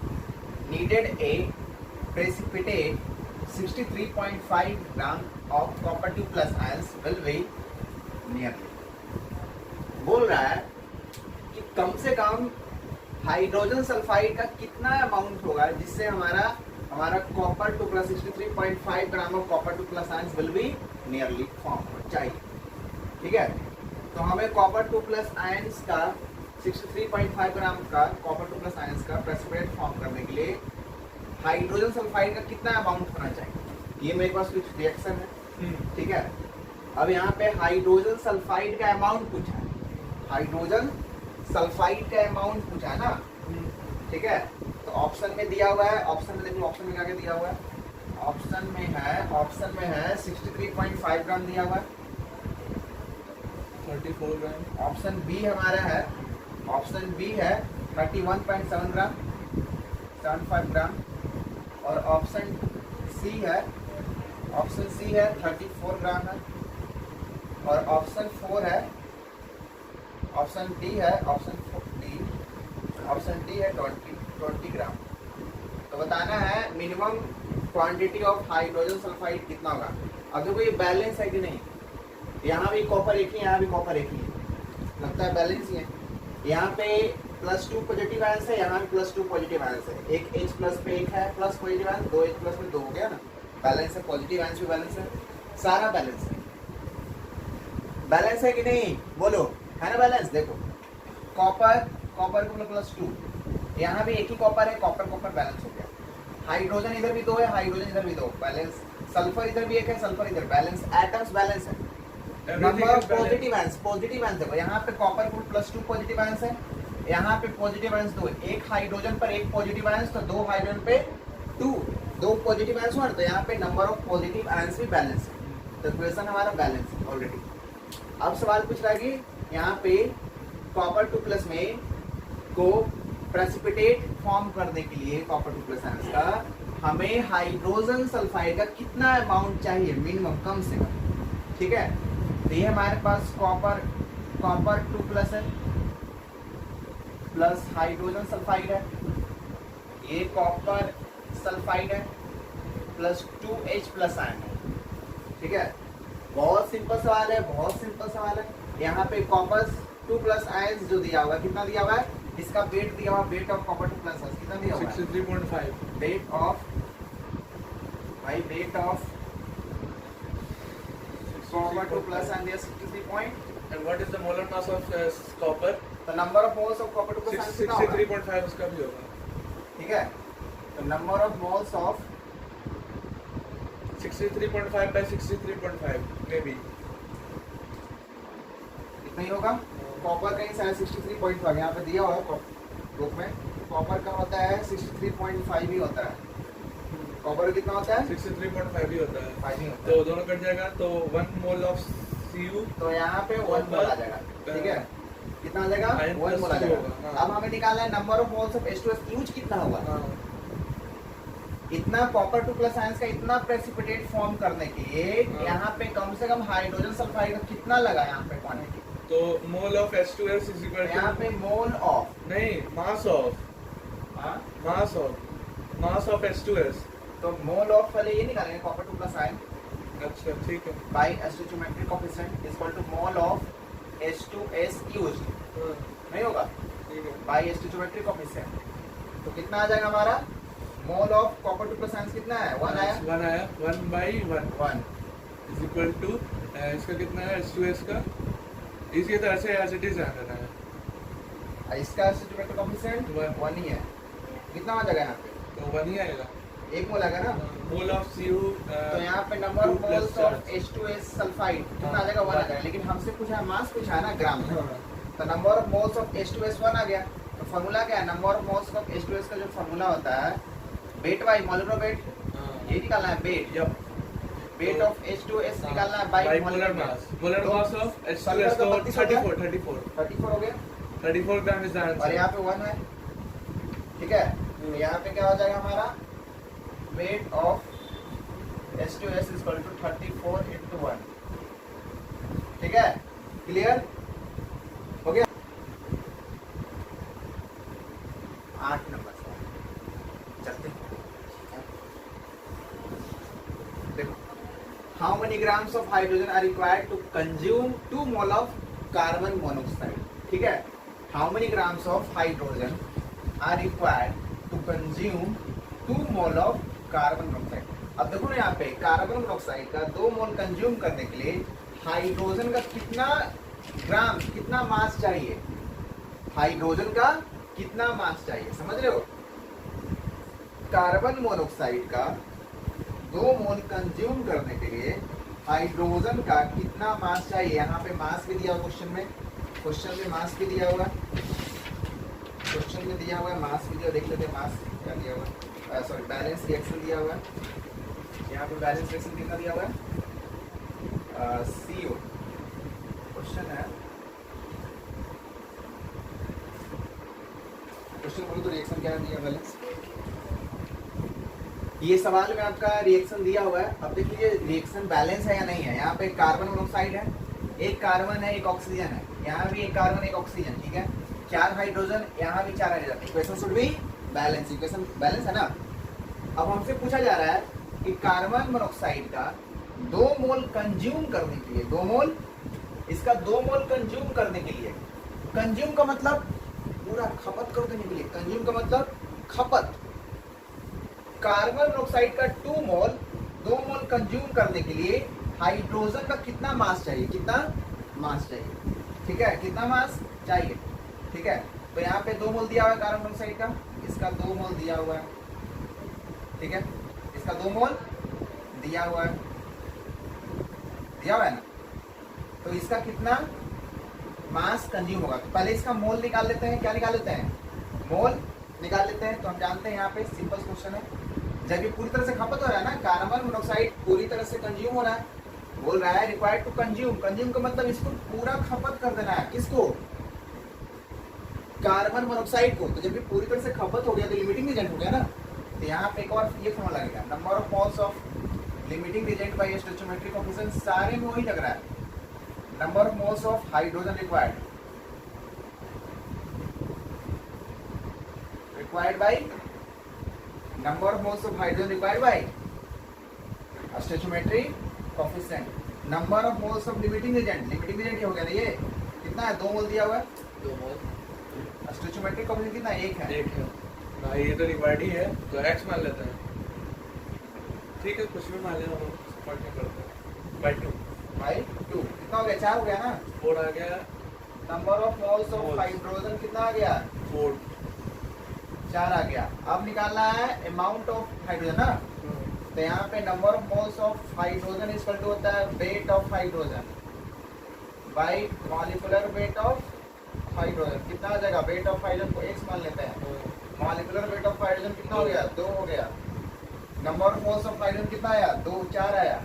needed a precipitate 63.5 gram of copper 2 plus ions will be nearly, बोल रहा है कि कम से कम हाइड्रोजन सल्फाइड का कितना अमाउंट होगा जिससे हमारा हमारा copper 2 plus 63.5 gram of copper 2 plus ions will be nearly form चाहिए, ठीक है। तो हमें कॉपर 2 प्लस आयंस का 63.5 ग्राम का कॉपर 2 प्लस आयंस का प्रेसिपिटेट फॉर्म करने के लिए हाइड्रोजन सल्फाइड का कितना अमाउंट होना चाहिए, ये मेरे पास कुछ रिएक्शन है, ठीक है। अब यहाँ पे हाइड्रोजन सल्फाइड का अमाउंट पूछा है, हाइड्रोजन सल्फाइड का अमाउंट पूछा है ना, ठीक है। तो ऑप्शन में दिया हुआ है, ऑप्शन में देखो ऑप्शन में क्या क्या दिया हुआ है, ऑप्शन में है 63.5 ग्राम दिया हुआ है, 34 ग्राम। ऑप्शन बी हमारा है, ऑप्शन बी है 31.7 ग्राम 75 ग्राम, और ऑप्शन सी है 34 ग्राम है, और ऑप्शन 4 है, ऑप्शन डी है 20 ग्राम। तो बताना है minimum quantity of hydrogen sulphide कितना होगा। अब देखो ये बैलेंस है कि नहीं, यहाँ भी कॉपर एक ही, यहाँ भी कॉपर एक ही, लगता है बैलेंस ही है। यहाँ पे +2 पॉजिटिव आयंस है, यहाँ पे +2 पॉजिटिव आयंस है, एक H प्लस पे एक है plus positive ions, 2 H plus में 2 हो गया ना, बैलेंस है, पॉजिटिव आयंस भी बैलेंस है, सारा बैलेंस है। बैलेंस है कि नहीं बोलो, है ना बैलेंस। देखो कॉपर को +2, यहाँ भी एक ही कॉपर है, कॉपर बैलेंस हो गया। हाइड्रोजन इधर भी 2 है, हाइड्रोजन इधर भी 2, बैलेंस। सल्फर इधर भी एक है, सल्फर इधर, बैलेंस। एटम्स बैलेंस है। नंबर ऑफ पॉजिटिव आयंस देखो यहाँ पे कॉपर को +2 पॉजिटिव आयंस है, यहाँ पे पॉजिटिव आयंस 2, एक हाइड्रोजन पर एक पॉजिटिव आयंस, तो 2 हाइड्रोजन पे 2 पॉजिटिव आयंस हुआ, तो यहाँ पे नंबर ऑफ पॉजिटिव आयंस भी बैलेंस है। तो इक्वेशन हमारा बैलेंस है ऑलरेडी। अब सवाल पूछ रहा है कि यहाँ पे कॉपर 2 प्लस में को प्रेसिपिटेट फॉर्म करने के लिए कॉपर 2 प्लस आयंस का हमें हाइड्रोजन सल्फाइड का कितना अमाउंट चाहिए मिनिमम, कम से कम, ठीक है। तो ये हमारे पास कॉपर 2 प्लस है प्लस हाइड्रोजन सल्फाइड है, ये कॉपर सल्फाइड है प्लस 2H प्लस आयन है, ठीक है। बहुत सिंपल सवाल है, बहुत सिंपल सवाल है। यहाँ पे कॉपर 2 प्लस आयंस जो दिया हुआ है, कितना दिया हुआ है, इसका वेट दिया हुआ, weight of copper 2 plus ions कितना दिया हुआ है, 63.5। Weight of copper 2 plus ions दिया 63 point. And what is the molar mass of copper? तो number of moles of copper 2 plus ions कितना होगा, 63.5 उसका भी होगा, ठीक है। तो number of moles of 63.5 by 63.5 may be इतना ही होगा। कॉपर का ही शायद 63.5 यहाँ पे दिया हुआ है बुक में, कॉपर का होता है 63.5 ही होता है। कॉपर कितना होता है, 63.5 ही होता है, 5 ही होता तो दोनों कट जाएगा, तो 1 मोल ऑफ Cu, तो यहाँ पे 1 मोल आ जाएगा, ठीक है। कितना आ जाएगा, 1 मोल आ जाएगा। हाँ। अब हमें निकालना है number of moles of H2S, use कितना होगा, इतना कॉपर 2 प्लस आयंस का इतना प्रेसिपिटेट फॉर्म करने के लिए यहाँ पे कम से कम हाइड्रोजन सल्फाइड का कितना लगा यहाँ पे क्वांटिटी, तो मोल ऑफ H2S इज इक्वल यहाँ टू पे मोल ऑफ, नहीं मास ऑफ H2S। तो मोल ऑफ पहले ये निकालेंगे कॉपर 2 प्लस आयन अच्छा ठीक है, by stoichiometric coefficient equal to mole of H2S used, नहीं होगा, ठीक है, बाय स्टोइचियोमेट्रिक कोएफिशिएंट। तो कितना आ जाएगा हमारा, mole of copper 2 plus ions कितना है, 1 आया, 1/1 इज इक्वल टू इसका कितना है H2S का, इसके तरह से एज इट इज आना है, इसका स्टोइचियोमेट्रिक कोएफिशिएंट 1 ही है, कितना आ जाएगा यहाँ पे, तो 1 ही आएगा। 1 मोल आएगा ना। मोल ऑफ Cu, तो यहाँ पे number of moles of H2S sulphide कितना आ जाएगा, 1 आ जाएगा, लेकिन हमसे पूछा मास पूछा है ना ग्राम में, तो number of moles of H2S 1 आ गया। तो फार्मूला क्या है, number of moles of H2S का जो फार्मूला होता है वेट बाय मोलर वेट, ये निकालना है वेट, वेट ऑफ H2S निकालना है by molar mass. Molar mass of H2S तो 34 हो गया, 34 ग्राम इज द और आंसर। यहाँ पे 1 है, ठीक है। तो यहाँ पे क्या हो जाएगा हमारा, weight of H2S is equal to 34 into 1, ठीक है, क्लियर हो गया। 8 नंबर चलते हैं, देखो how many grams of hydrogen are required to consume 2 mole of carbon monoxide, ठीक है। How many grams of hydrogen are required to consume 2 mole of carbon monoxide. अब देखो ना यहाँ पे कार्बन मोनोऑक्साइड का 2 मोल कंज्यूम करने के लिए हाइड्रोजन का कितना ग्राम, कितना मास चाहिए, हाइड्रोजन का कितना मास चाहिए, समझ रहे हो? कार्बन मोनोऑक्साइड का 2 मोल कंज्यूम करने के लिए हाइड्रोजन का कितना मास चाहिए। यहाँ पे मास भी दिया हुआ क्वेश्चन में, क्वेश्चन में मास भी दिया हुआ, क्वेश्चन में दिया हुआ है मास भी दिया, देख लेते हैं मास क्या दिया हुआ है, सॉरी बैलेंस रिएक्शन दिया हुआ है। यहाँ पे बैलेंस रिएक्शन कितना दिया हुआ है, CO क्वेश्चन है, क्वेश्चन बोलो तो रिएक्शन क्या दिया बैलेंस, ये सवाल में आपका रिएक्शन दिया हुआ है। अब देख लीजिए रिएक्शन बैलेंस है या नहीं है। यहाँ पे कार्बन मोनोऑक्साइड है, एक कार्बन है एक ऑक्सीजन है, यहाँ भी एक कार्बन एक ऑक्सीजन, ठीक है, 4 हाइड्रोजन, यहाँ भी 4 hydrogen, equation should be balance, equation balance है ना। अब हमसे पूछा जा रहा है कि कार्बन मोनोऑक्साइड का 2 मोल कंज्यूम करने के लिए, 2 मोल, इसका 2 मोल कंज्यूम करने के लिए, कंज्यूम का मतलब पूरा खपत कर देने के लिए, कंज्यूम का मतलब खपत, कार्बन मोनोऑक्साइड का 2 मोल कंज्यूम करने के लिए हाइड्रोजन का कितना मास चाहिए, कितना मास चाहिए, ठीक है, कितना मास चाहिए, ठीक है। तो यहाँ पे 2 मोल दिया हुआ है कार्बन मोनोऑक्साइड का, इसका 2 मोल दिया हुआ है, ठीक है, इसका 2 मोल दिया हुआ है, दिया हुआ है ना। तो इसका कितना मास कंज्यूम होगा, तो पहले इसका मोल निकाल लेते हैं, क्या निकाल लेते हैं, मोल निकाल लेते हैं। तो हम जानते हैं यहाँ पे सिंपल क्वेश्चन है, जब ये पूरी तरह से खपत हो रहा है ना, कार्बन मोनोऑक्साइड पूरी तरह से कंज्यूम हो रहा है, बोल रहा है रिक्वायर्ड टू कंज्यूम, कंज्यूम का मतलब इसको पूरा खपत कर देना है, किसको, कार्बन मोनोऑक्साइड को। तो जब ये पूरी तरह से खपत हो गया तो लिमिटिंग एजेंट हो गया ना। तो यहाँ पे एक और ये फॉर्मूला लगेगा, number of moles of limiting agent by stoichiometric coefficient, सारे में वही लग रहा है, number of moles of hydrogen required by number of moles of hydrogen required by stoichiometric coefficient, number of moles of limiting agent, limiting agent क्या हो गया ना, ये कितना है, 2 मोल दिया हुआ है, 2 मोल, stoichiometric coefficient कितना है, 1 है, 1 है भाई, ये तो रिक्वायर्ड ही है, तो x मान लेते हैं, ठीक है, कुछ भी मान लेना, फर्क नहीं पड़ता, बाय 2 कितना हो गया, 4 हो गया ना, 4 आ गया, number of moles of hydrogen कितना आ गया, 4 आ गया। अब निकालना है अमाउंट ऑफ हाइड्रोजन ना, तो यहाँ पे number of moles of hydrogen equal to होता है weight of hydrogen by molecular weight of hydrogen, कितना आ जाएगा, वेट ऑफ हाइड्रोजन को x मान लेते हैं, मॉलिक्यूलर वेट ऑफ हाइड्रोजन कितना हो गया, 2 हो गया, number of moles of hydrogen कितना आया, 2, 4 आया,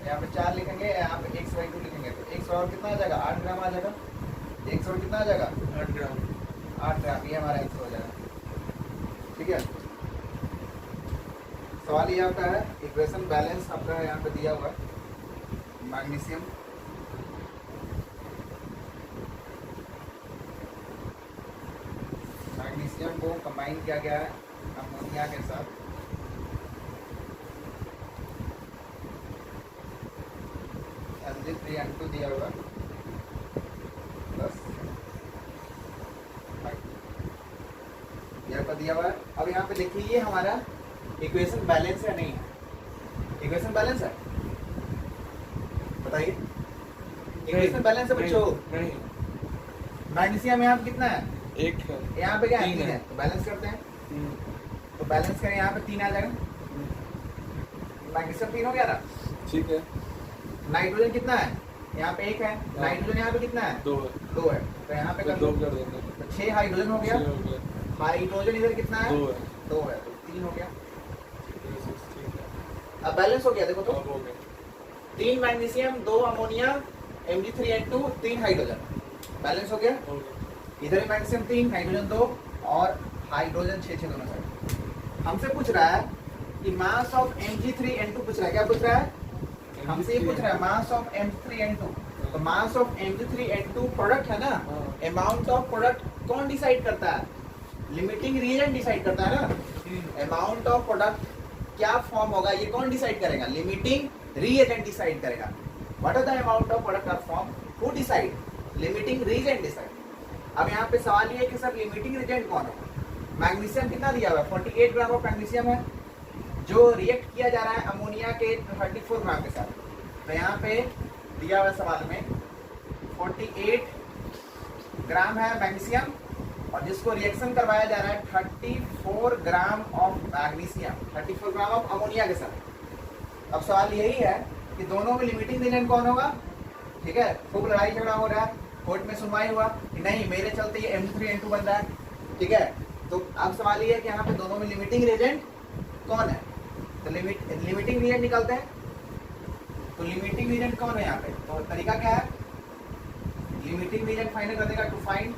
यहाँ पे 4 लिखेंगे, यहाँ पे x/2 लिखेंगे, तो x और कितना आ जाएगा, 8 ग्राम आ जाएगा, x और कितना आ जाएगा, 8 ग्राम, ये हमारा x हो जाएगा, ठीक है। सवाल ये आपका है, इक्वेशन बैलेंस आपका यहाँ पे दिया हुआ है, मैग्नीशियम को कंबाइन किया गया है अमोनिया के साथ, Mg3N2 दिया हुआ प्लस यहाँ पर दिया हुआ है। अब यहाँ पे देखिए ये हमारा इक्वेशन बैलेंस है, नहीं है, इक्वेशन बैलेंस है, बताइए, इक्वेशन बैलेंस है बच्चों, नहीं, मैग्नीशियम यहाँ पे कितना है, 1 है, यहाँ पे क्या है, 3 है, तो बैलेंस करते हैं, तो बैलेंस करें, यहाँ पे 3 आ जाएगा, मैग्नीशियम 3 हो गया ना, ठीक है। नाइट्रोजन कितना है, यहाँ पे 1 है, नाइट्रोजन यहाँ पे कितना है, 2 है, तो यहाँ पे 2 कर देंगे, तो 6 हाइड्रोजन हो गया, हाइड्रोजन इधर कितना है, 2 है, तो 3 हो गया, अब बैलेंस हो गया, देखो तो 3 magnesium, 2 ammonia, Mg3N2, 3 hydrogen, balance हो गया, इधर भी मैग्नीशियम 3, हाइड्रोजन 2 और हाइड्रोजन 6 दोनों साइड। हमसे पूछ रहा है कि मास ऑफ Mg3N2 पूछ रहा है, क्या पूछ रहा है, हमसे ये पूछ रहा है मास ऑफ Mg3N2, तो मास ऑफ Mg3N2 प्रोडक्ट है ना, अमाउंट ऑफ प्रोडक्ट कौन डिसाइड करता है, लिमिटिंग रीएजेंट डिसाइड करता है ना, अमाउंट ऑफ प्रोडक्ट क्या फॉर्म होगा ये कौन डिसाइड करेगा, लिमिटिंग रीएजेंट डिसाइड करेगा, what are the amount of product are form, who decide, limiting reagent decide. अब यहाँ पे सवाल ये है कि सर लिमिटिंग रीएजेंट कौन है, मैग्नीशियम कितना दिया हुआ है, 48 ग्राम ऑफ मैग्नीशियम है, जो रिएक्ट किया जा रहा है अमोनिया के 34 ग्राम के साथ। तो यहाँ पे दिया हुआ सवाल में 48 ग्राम है मैग्नीशियम और जिसको रिएक्शन करवाया जा रहा है 34 gram of magnesium 34 gram of ammonia के साथ। अब सवाल यही है कि दोनों में लिमिटिंग रीजन कौन होगा। ठीक है, खूब लड़ाई झगड़ा हो रहा है, कोर्ट में सुनवाई हुआ कि नहीं मेरे चलते ये Mg3N2 बन रहा है। ठीक है, तो अब सवाल ये है कि यहाँ पे दोनों में लिमिटिंग एजेंट कौन है। तो लिमिटिंग एजेंट निकालते हैं। तो लिमिटिंग एजेंट कौन है यहाँ पे, तो तरीका क्या है, लिमिटिंग एजेंट फाइंड कर देगा। टू फाइंड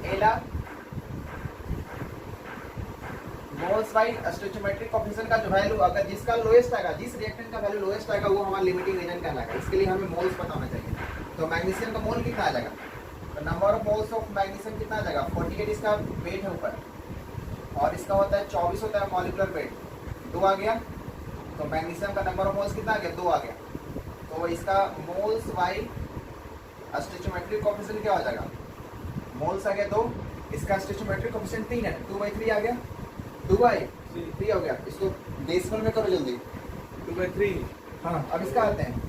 एला मोल्स बाय स्टोइचियोमेट्रिक कोएफिशिएंट का जो वैल्यू अगर जिसका लोएस्ट आएगा, जिस रिएक्टेंट का वैल्यू लोएस्ट आएगा वो हमारा लिमिटिंग एजेंट कहलाएगा। इसके लिए हमें मोल्स पता होना चाहिए। तो मैग्नीशियम का मोल कितना आ जाएगा, तो number of moles of magnesium कितना आ जाएगा 48 इसका वेट है ऊपर और इसका होता है 24 होता है मॉलिक्यूलर वेट, 2 आ गया। तो मैग्नीशियम का नंबर ऑफ मोल्स कितना आ गया, 2 आ गया। तो इसका मोल्स बाय स्टोइचियोमेट्रिक कोएफिशिएंट क्या हो जाएगा, मोल्स आ गया 2, इसका स्टोइचियोमेट्रिक कोएफिशिएंट 3 है, 2/3 आ गया, 2/3 हो गया। इसको डेसिमल में करो जल्दी, 2/3। हाँ अब इसका आते हैं,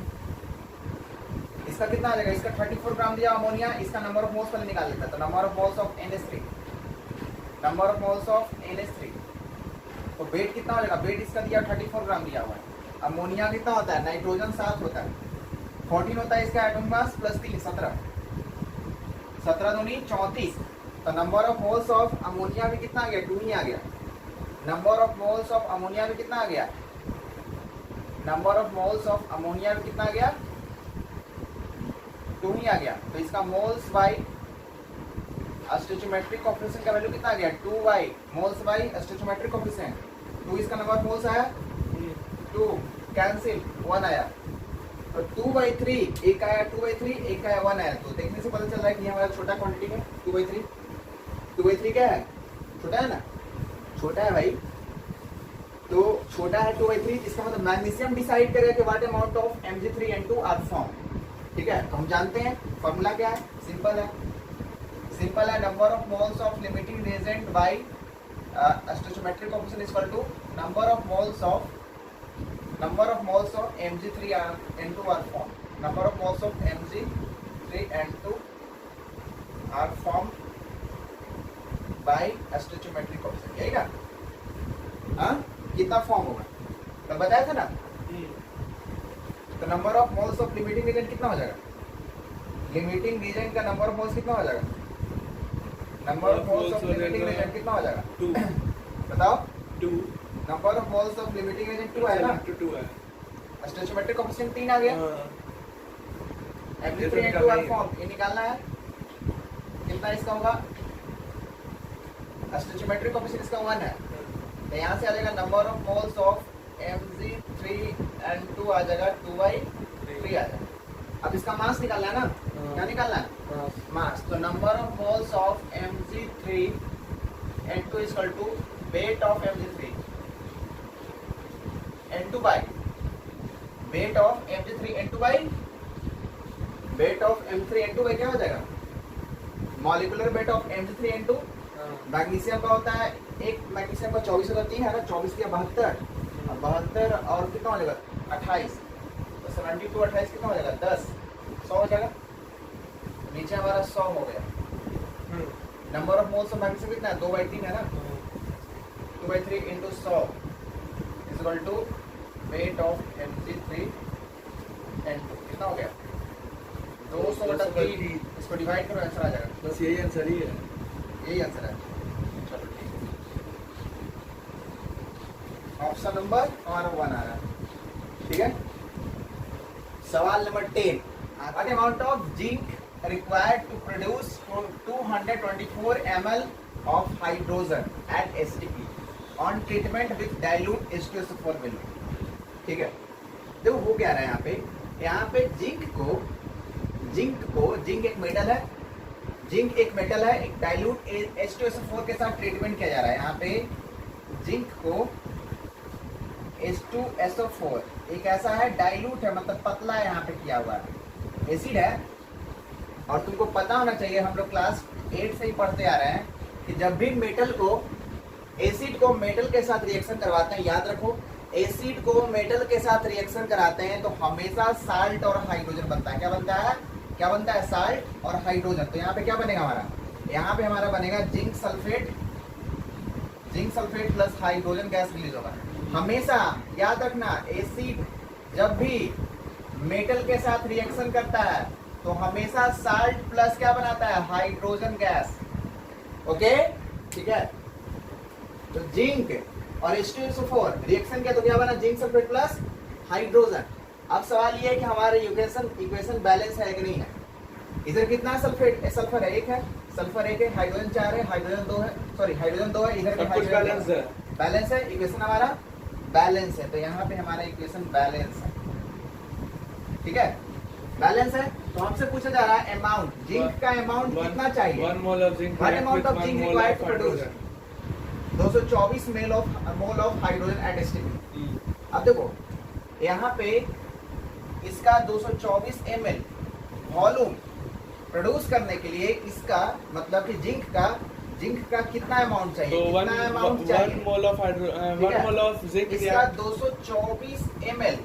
इसका कितना आ जाएगा, इसका 34 ग्राम दिया अमोनिया, इसका नंबर ऑफ मोल्स पहले निकाल लेता है। तो number of moles of NH3, number of moles of NH3, तो वेट कितना हो जाएगा, वेट इसका दिया 34 ग्राम दिया हुआ है। अमोनिया कितना होता है, नाइट्रोजन 7 होता है, 14 होता है इसका एटॉमिक मास प्लस 3 17, 17 दूनी 34। तो number of moles of ammonia भी कितना आ गया, 2 ही आ गया। Number of moles of ammonia भी कितना आ गया, number of moles of ammonia भी कितना आ गया, 2 ही आ गया। तो इसका मोल्स बाय स्टोइचियोमेट्रिक कोएफिशिएंट का वैल्यू कितना आ गया, 2 bye moles bye stoichiometric coefficient 2, इसका नंबर ऑफ मोल्स आया 2, कैंसिल 1 आया। तो 2/3 एक आया, 2/3 एक आया, 1 आया। तो देखने से पता चल रहा है कि ये हमारा छोटा क्वांटिटी है 2/3। 2/3 क्या है, छोटा है ना, छोटा है भाई। तो छोटा है 2/3, इसका मतलब मैग्नीशियम डिसाइड करेगा कि what amount of Mg3N2 are form. ठीक है, तो हम जानते हैं फॉर्मूला क्या है, सिंपल है, सिंपल है। Number of moles of limiting reagent by stoichiometric coefficient is equal to number of moles of Mg3N2 are form, number of moles of Mg3N2 are form by stoichiometric coefficient, यही ना। हाँ कितना form होगा तो बताया था ना। तो number of moles of limiting agent कितना हो जाएगा, लिमिटिंग एजेंट का नंबर ऑफ मोल्स कितना हो जाएगा, number of moles of limiting agent कितना हो जाएगा 2 बताओ, 2 number of moles of limiting agent 2 है ना, 2 है। स्टोइचियोमेट्रिक कोएफिशिएंट 3 आ गया। Mg3N2 आर फॉर्म ये निकालना है, कितना इसका होगा, स्टोइचियोमेट्रिक कोएफिशिएंट इसका 1 है। तो यहाँ से आ जाएगा number of moles of Mg3N2 आ जाएगा 2/3 आ जाएगा। अब इसका मास निकालना है ना, क्या निकालना है, मास। तो number of moles of Mg3N2 is equal to weight of Mg3N2 by weight of Mg3N2 by weight of Mg3N2 by क्या हो जाएगा, molecular weight of Mg3N2। Magnesium का होता है, एक मैग्नीशियम का 24 होता है, 3 है ना, 24 या 72, 72 और कितना हो जाएगा 28, तो 72 28 कितना हो जाएगा 10, 100 हो जाएगा। नीचे हमारा 100 हो गया। Number of moles of magnesium कितना है, 2/3 है ना, 2/3 into 100 is equal to weight of Mg3N2 कितना हो गया 200/3। इसको डिवाइड करो, आंसर आ जाएगा। बस यही आंसर ही है, यही आंसर है। चलो ठीक है, ऑप्शन नंबर हमारा 1 आ रहा है। ठीक है, सवाल नंबर 10, what amount of zinc required to produce 224 ml of hydrogen at STP on treatment with dilute H2SO4 value. ठीक है, देखो वो क्या रहा है यहाँ पे जिंक एक मेटल है, जिंक एक मेटल है, एक डाइल्यूट H2SO4 के साथ ट्रीटमेंट किया जा रहा है। यहाँ पे जिंक को H2SO4 एक ऐसा है, डाइल्यूट है मतलब पतला है, यहाँ पे किया हुआ है, एसिड है। और तुमको पता होना चाहिए, हम लोग क्लास 8 से ही पढ़ते आ रहे हैं कि जब भी मेटल को एसिड को मेटल के साथ रिएक्शन करवाते हैं, याद रखो एसिड को मेटल के साथ रिएक्शन कराते हैं तो हमेशा साल्ट और हाइड्रोजन बनता है। क्या बनता है? क्या बनता है? साल्ट और हाइड्रोजन। तो यहाँ पे क्या बनेगा हमारा? यहाँ पे हमारा बनेगा zinc sulphate plus hydrogen gas release होगा। हमेशा याद रखना एसिड जब भी मेटल के साथ रिएक्शन करता है तो हमेशा साल्ट प्लस क्या बनाता है? Hydrogen gas. ओके ठीक है। तो जिंक और H2SO4 रिएक्शन किया तो क्या बना? Zinc sulphate plus hydrogen. अब सवाल ये है कि हमारे इक्वेशन बैलेंस है कि नहीं है। इधर कितना सल्फर है? एक है, सल्फर एक है, हाइड्रोजन 4 है, हाइड्रोजन 2 है, सॉरी हाइड्रोजन 2 है, इधर सब कुछ बैलेंस है। बैलेंस है, इक्वेशन हमारा बैलेंस है। तो यहाँ पे हमारा इक्वेशन बैलेंस है। ठीक है, बैलेंस है। तो हमसे पूछा जा रहा है अमाउंट, जिंक का अमाउंट कितना चाहिए? 1 mole of zinc One amount of with 1 zinc mole required of to produce hydrogen. 224 mole of hydrogen at estimate. अब देखो यहाँ पे इसका 224 ml वॉल्यूम प्रोड्यूस करने के लिए इसका मतलब कि जिंक का कितना अमाउंट चाहिए? तो कितना अमाउंट चाहिए? 1 मोल ऑफ ठीक है? जिंक इसका 224 ml